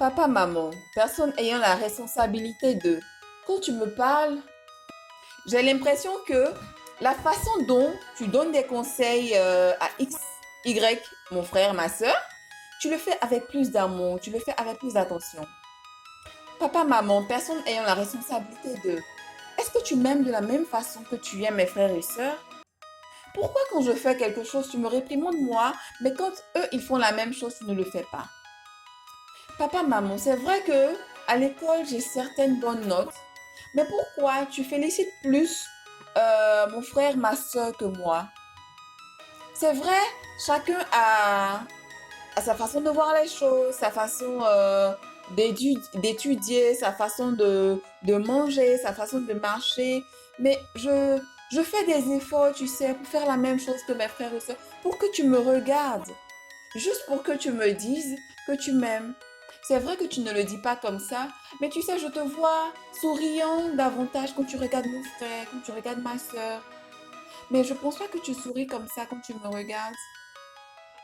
Papa, maman, personne ayant la responsabilité de. Quand tu me parles, j'ai l'impression que la façon dont tu donnes des conseils à X, Y, mon frère, ma soeur, tu le fais avec plus d'amour, tu le fais avec plus d'attention. Papa, maman, personne ayant la responsabilité de. Est-ce que tu m'aimes de la même façon que tu aimes mes frères et sœurs? Pourquoi quand je fais quelque chose, tu me réprimandes moi, mais quand eux, ils font la même chose, tu ne le fais pas? Papa, maman, c'est vrai que à l'école, j'ai certaines bonnes notes, mais pourquoi tu félicites plus mon frère, ma soeur que moi? C'est vrai, chacun a sa façon de voir les choses, sa façon d'étudier, sa façon de manger, sa façon de marcher, mais je fais des efforts, tu sais, pour faire la même chose que mes frères et sœurs, pour que tu me regardes, juste pour que tu me dises que tu m'aimes. C'est vrai que tu ne le dis pas comme ça, mais tu sais, je te vois souriant davantage quand tu regardes mon frère, quand tu regardes ma soeur. Mais je pense pas que tu souris comme ça quand tu me regardes.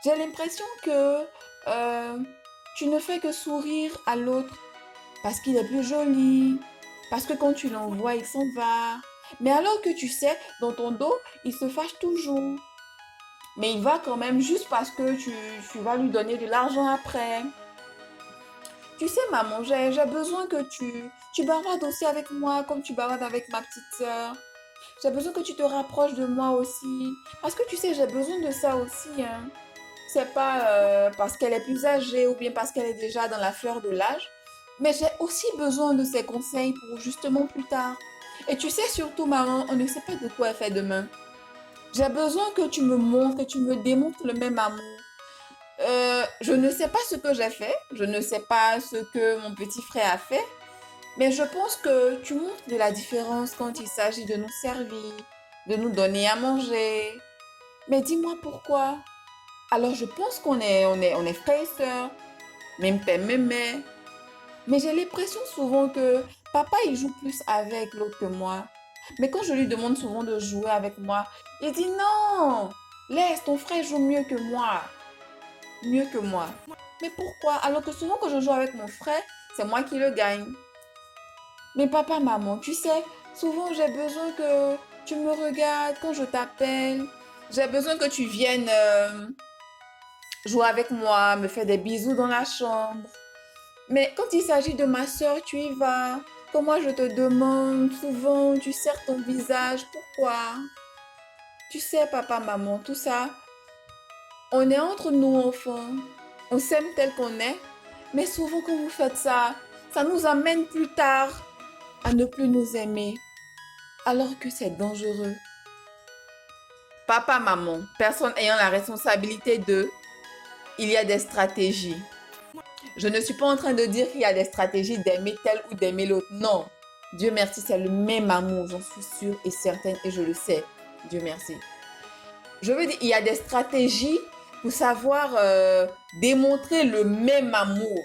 J'ai l'impression que euh, tu ne fais que sourire à l'autre parce qu'il est plus joli, parce que quand tu l'envoies, il s'en va. Mais alors que tu sais, dans ton dos, il se fâche toujours. Mais il va quand même juste parce que tu vas lui donner de l'argent après. Tu sais, maman, j'ai besoin que tu bavardes aussi avec moi comme tu bavardes avec ma petite sœur. J'ai besoin que tu te rapproches de moi aussi. Parce que tu sais, j'ai besoin de ça aussi, hein. C'est pas parce qu'elle est plus âgée ou bien parce qu'elle est déjà dans la fleur de l'âge. Mais j'ai aussi besoin de ses conseils pour justement plus tard. Et tu sais, surtout, maman, on ne sait pas de quoi elle fait demain. J'ai besoin que tu me montres, que tu me démontres le même amour. Je ne sais pas ce que j'ai fait, je ne sais pas ce que mon petit frère a fait, mais je pense que tu montres de la différence quand il s'agit de nous servir, de nous donner à manger. Mais dis-moi pourquoi. Alors je pense qu'on est frères et sœurs, même père, même mère. Mais j'ai l'impression souvent que papa il joue plus avec l'autre que moi. Mais quand je lui demande souvent de jouer avec moi, il dit non, laisse ton frère joue mieux que moi. Mieux que moi. Mais pourquoi? Alors que souvent quand je joue avec mon frère, c'est moi qui le gagne. Mais papa, maman, tu sais, souvent j'ai besoin que tu me regardes quand je t'appelle. J'ai besoin que tu viennes jouer avec moi, me faire des bisous dans la chambre. Mais quand il s'agit de ma soeur, tu y vas. Quand moi je te demande, souvent tu serres ton visage. Pourquoi? Tu sais, papa, maman, tout ça, on est entre nous enfants. On s'aime tel qu'on est. Mais souvent quand vous faites ça, ça nous amène plus tard à ne plus nous aimer. Alors que c'est dangereux. Papa, maman, personne ayant la responsabilité de, il y a des stratégies. Je ne suis pas en train de dire qu'il y a des stratégies d'aimer tel ou d'aimer l'autre. Non. Dieu merci, c'est le même amour, j'en suis sûre et certaine et je le sais. Dieu merci. Je veux dire, il y a des stratégies pour savoir démontrer le même amour.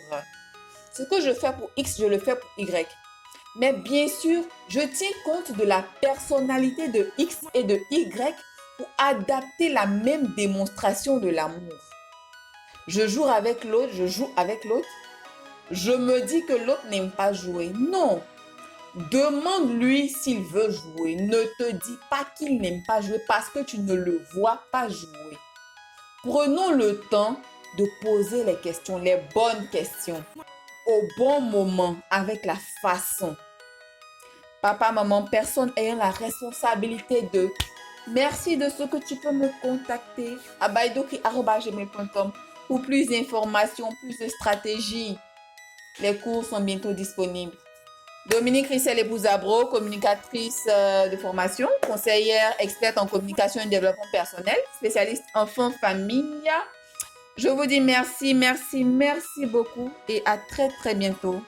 Ce que je fais pour X, je le fais pour Y. Mais bien sûr, je tiens compte de la personnalité de X et de Y pour adapter la même démonstration de l'amour. Je joue avec l'autre, je joue avec l'autre. Je me dis que l'autre n'aime pas jouer. Non. Demande-lui s'il veut jouer. Ne te dis pas qu'il n'aime pas jouer parce que tu ne le vois pas jouer. Prenons le temps de poser les questions, les bonnes questions, au bon moment, avec la façon. Papa, maman, personne ayant la responsabilité de. Merci de ce que tu peux me contacter à baidoki@gmail.com pour plus d'informations, plus de stratégies. Les cours sont bientôt disponibles. Dominique Rissel Ebouzabro, communicatrice de formation, conseillère experte en communication et développement personnel, spécialiste enfant-famille. Je vous dis merci, merci, merci beaucoup et à très très bientôt.